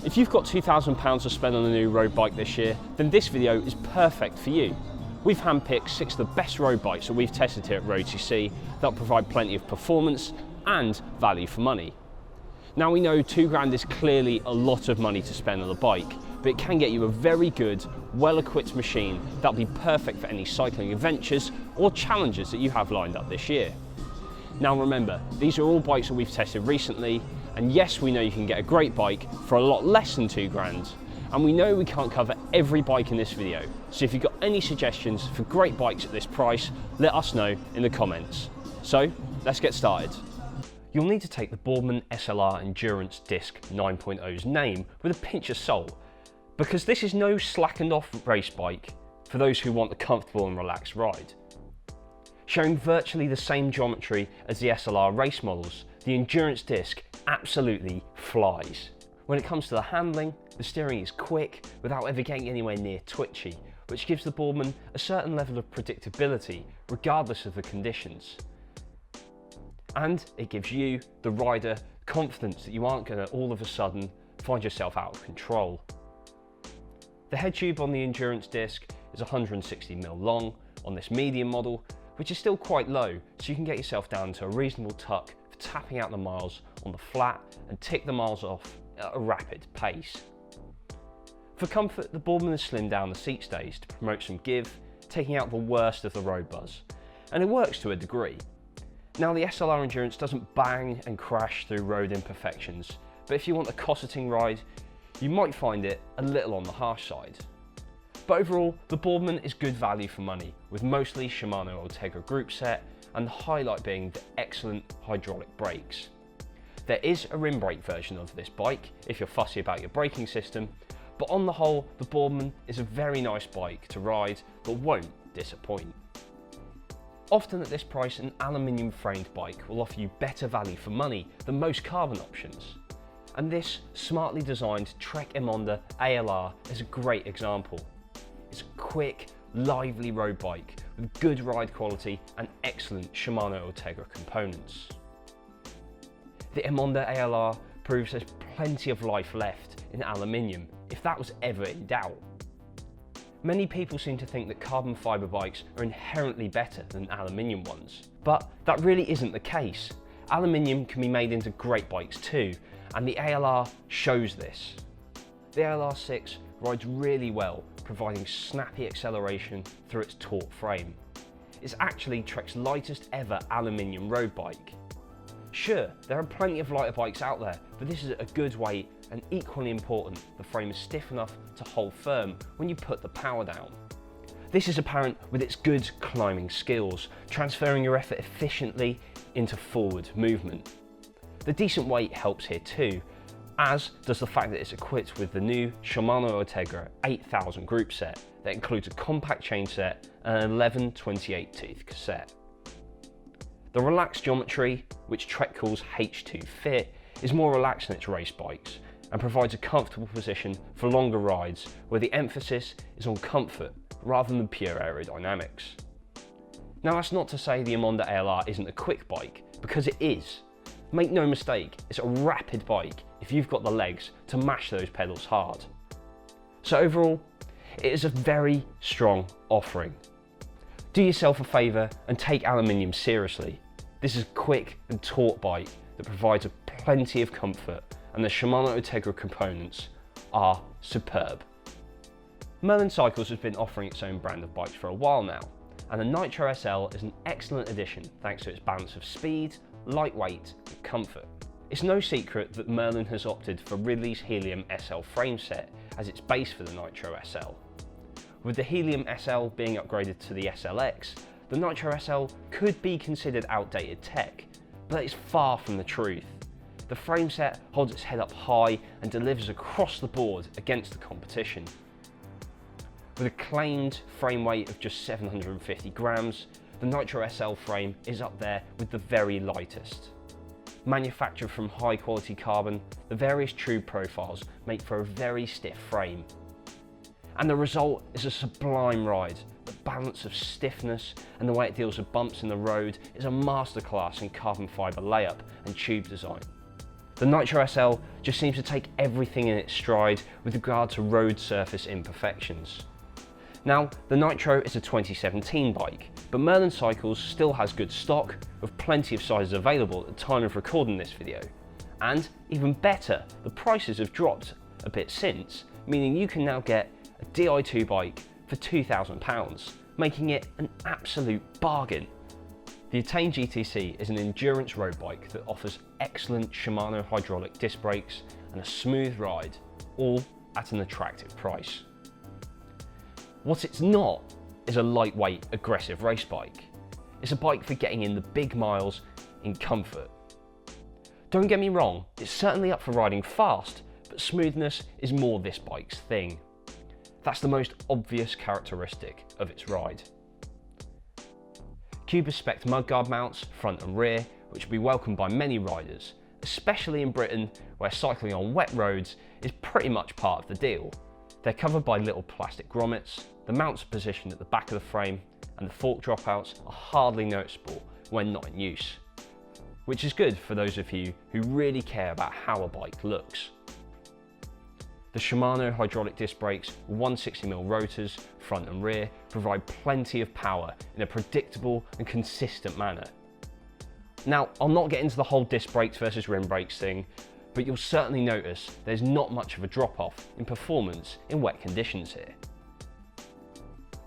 If you've got £2,000 to spend on a new road bike this year, then this video is perfect for you. We've handpicked 6 of the best road bikes that we've tested here at road.cc that provide plenty of performance and value for money. Now we know £2 is clearly a lot of money to spend on a bike, but it can get you a very good, well-equipped machine that'll be perfect for any cycling adventures or challenges that you have lined up this year. Now remember, these are all bikes that we've tested recently, and yes, we know you can get a great bike for a lot less than £2, and we know we can't cover every bike in this video, so if you've got any suggestions for great bikes at this price, let us know in the comments. So, let's get started. You'll need to take the Boardman SLR Endurance Disc 9.0's name with a pinch of salt, because this is no slackened off race bike for those who want a comfortable and relaxed ride. Showing virtually the same geometry as the SLR race models, the Endurance Disc absolutely flies. When it comes to the handling, the steering is quick without ever getting anywhere near twitchy, which gives the Boardman a certain level of predictability regardless of the conditions. And it gives you, the rider, confidence that you aren't going to all of a sudden find yourself out of control. The head tube on the Endurance Disc is 160mm long on this medium model, which is still quite low, so you can get yourself down to a reasonable tuck for tapping out the miles on the flat and tick the miles off at a rapid pace. For comfort, the Boardman has slimmed down the seat stays to promote some give, taking out the worst of the road buzz, and it works to a degree. Now the SLR Endurance doesn't bang and crash through road imperfections, but if you want a cosseting ride, you might find it a little on the harsh side. But overall, the Boardman is good value for money, with mostly Shimano Ultegra group set, and the highlight being the excellent hydraulic brakes. There is a rim brake version of this bike, if you're fussy about your braking system, but on the whole, the Boardman is a very nice bike to ride, but won't disappoint. Often at this price, an aluminium framed bike will offer you better value for money than most carbon options. And this smartly designed Trek Emonda ALR is a great example. It's a quick, lively road bike with good ride quality and excellent Shimano Ultegra components. The Emonda ALR proves there's plenty of life left in aluminium, if that was ever in doubt. Many people seem to think that carbon fibre bikes are inherently better than aluminium ones, but that really isn't the case. Aluminium can be made into great bikes too, and the ALR shows this. The ALR 6 rides really well, providing snappy acceleration through its taut frame. It's actually Trek's lightest ever aluminium road bike. Sure, there are plenty of lighter bikes out there, but this is a good weight, and equally important, the frame is stiff enough to hold firm when you put the power down. This is apparent with its good climbing skills, transferring your effort efficiently into forward movement. The decent weight helps here too, as does the fact that it's equipped with the new Shimano Ultegra 8000 group set that includes a compact chain set and an 11 28 tooth cassette. The relaxed geometry, which Trek calls H2 Fit, is more relaxed than its race bikes and provides a comfortable position for longer rides where the emphasis is on comfort rather than pure aerodynamics. Now that's not to say the Emonda ALR isn't a quick bike, because it is. Make no mistake, it's a rapid bike if you've got the legs to mash those pedals hard. So overall, it is a very strong offering. Do yourself a favour and take aluminium seriously. This is a quick and taut bike that provides plenty of comfort, and the Shimano Ultegra components are superb. Merlin Cycles has been offering its own brand of bikes for a while now, and the Nitro SL is an excellent addition thanks to its balance of speed, lightweight and comfort. It's no secret that Merlin has opted for Ridley's Helium SL frame set as its base for the Nitro SL. With the Helium SL being upgraded to the SLX, the Nitro SL could be considered outdated tech, but it's far from the truth. The frame set holds its head up high and delivers across the board against the competition. With a claimed frame weight of just 750 grams, the Nitro SL frame is up there with the very lightest. Manufactured from high quality carbon, the various tube profiles make for a very stiff frame. And the result is a sublime ride. The balance of stiffness and the way it deals with bumps in the road is a masterclass in carbon fibre layup and tube design. The Nitro SL just seems to take everything in its stride with regard to road surface imperfections. Now, the Nitro is a 2017 bike, but Merlin Cycles still has good stock with plenty of sizes available at the time of recording this video. And even better, the prices have dropped a bit since, meaning you can now get a Di2 bike for £2,000, making it an absolute bargain. The Attain GTC is an endurance road bike that offers excellent Shimano hydraulic disc brakes and a smooth ride, all at an attractive price. What it's not is a lightweight, aggressive race bike. It's a bike for getting in the big miles in comfort. Don't get me wrong, it's certainly up for riding fast, but smoothness is more this bike's thing. That's the most obvious characteristic of its ride. Cubus spec mudguard mounts, front and rear, which will be welcomed by many riders, especially in Britain where cycling on wet roads is pretty much part of the deal. They're covered by little plastic grommets, the mounts are positioned at the back of the frame, and the fork dropouts are hardly noticeable when not in use. Which is good for those of you who really care about how a bike looks. The Shimano hydraulic disc brakes, 160mm rotors, front and rear, provide plenty of power in a predictable and consistent manner. Now, I'll not get into the whole disc brakes versus rim brakes thing, but you'll certainly notice there's not much of a drop-off in performance in wet conditions here.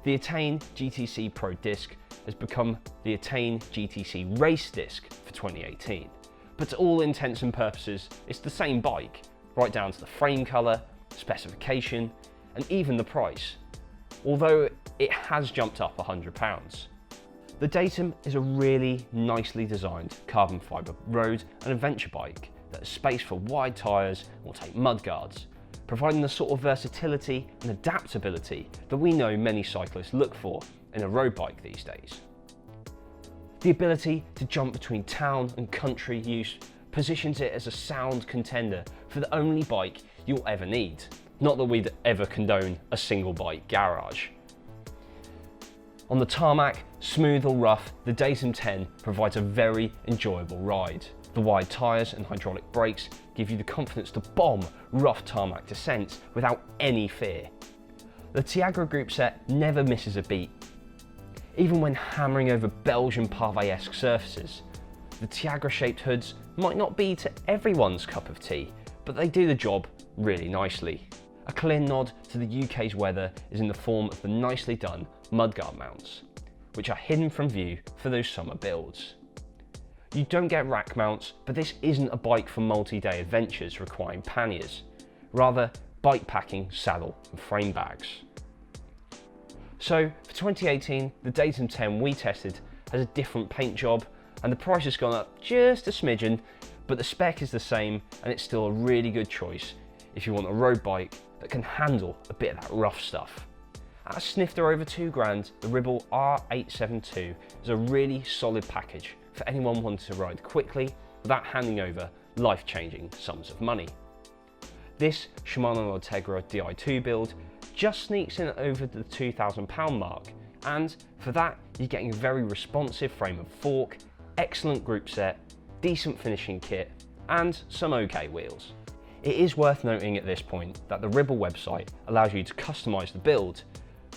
The Attain GTC Pro disc has become the Attain GTC Race disc for 2018, but to all intents and purposes, it's the same bike, right down to the frame colour, specification, and even the price, although it has jumped up £100. The Datum is a really nicely designed carbon fibre road and adventure bike that has space for wide tyres and will take mudguards, providing the sort of versatility and adaptability that we know many cyclists look for in a road bike these days. The ability to jump between town and country use positions it as a sound contender for the only bike you'll ever need. Not that we'd ever condone a single bike garage. On the tarmac, smooth or rough, the Datum 10 provides a very enjoyable ride. The wide tyres and hydraulic brakes give you the confidence to bomb rough tarmac descents without any fear. The Tiago group set never misses a beat. Even when hammering over Belgian pavé-esque surfaces, the Tiago-shaped hoods might not be to everyone's cup of tea, but they do the job really nicely. A clear nod to the UK's weather is in the form of the nicely done mudguard mounts, which are hidden from view for those summer builds. You don't get rack mounts, but this isn't a bike for multi-day adventures requiring panniers, rather bike packing, saddle and frame bags. So for 2018, the Datum 10 we tested has a different paint job and the price has gone up just a smidgen, but the spec is the same and it's still a really good choice if you want a road bike that can handle a bit of that rough stuff. At a snifter over £2 the Ribble R8702 is a really solid package for anyone wanting to ride quickly without handing over life-changing sums of money. This Shimano Ultegra Di2 build just sneaks in over the £2,000 mark, and for that you're getting a very responsive frame and fork, excellent group set, decent finishing kit, and some okay wheels. It is worth noting at this point that the Ribble website allows you to customise the build,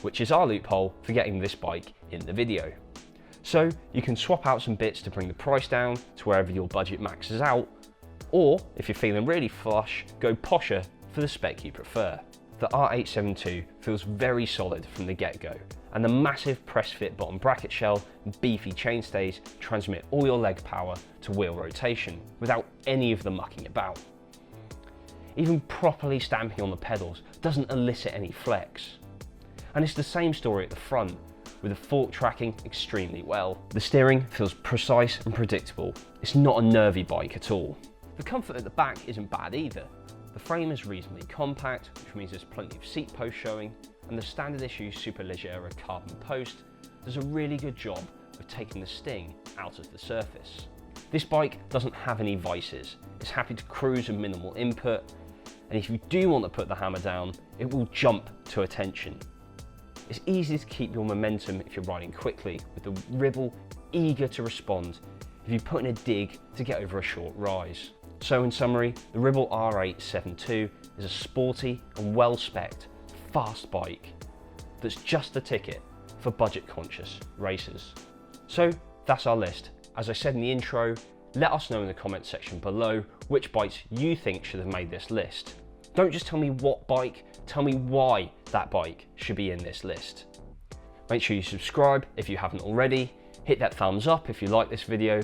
which is our loophole for getting this bike in the video. So you can swap out some bits to bring the price down to wherever your budget maxes out, or if you're feeling really flush, go posher for the spec you prefer. The R8702 feels very solid from the get-go, and the massive press-fit bottom bracket shell and beefy chainstays transmit all your leg power to wheel rotation without any of the mucking about. Even properly stamping on the pedals doesn't elicit any flex. And it's the same story at the front, with the fork tracking extremely well. The steering feels precise and predictable. It's not a nervy bike at all. The comfort at the back isn't bad either. The frame is reasonably compact, which means there's plenty of seat post showing, and the standard issue Superleggera carbon post does a really good job of taking the sting out of the surface. This bike doesn't have any vices. It's happy to cruise with minimal input, and if you do want to put the hammer down, it will jump to attention. It's easy to keep your momentum if you're riding quickly, with the Ribble eager to respond if you put in a dig to get over a short rise. So in summary, the Ribble R8702 is a sporty and well-specced, fast bike that's just the ticket for budget-conscious racers. So that's our list. As I said in the intro, let us know in the comments section below which bikes you think should have made this list. Don't just tell me what bike, tell me why that bike should be in this list. Make sure you subscribe if you haven't already, hit that thumbs up if you like this video,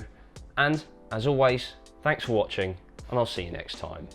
and as always, thanks for watching, and I'll see you next time.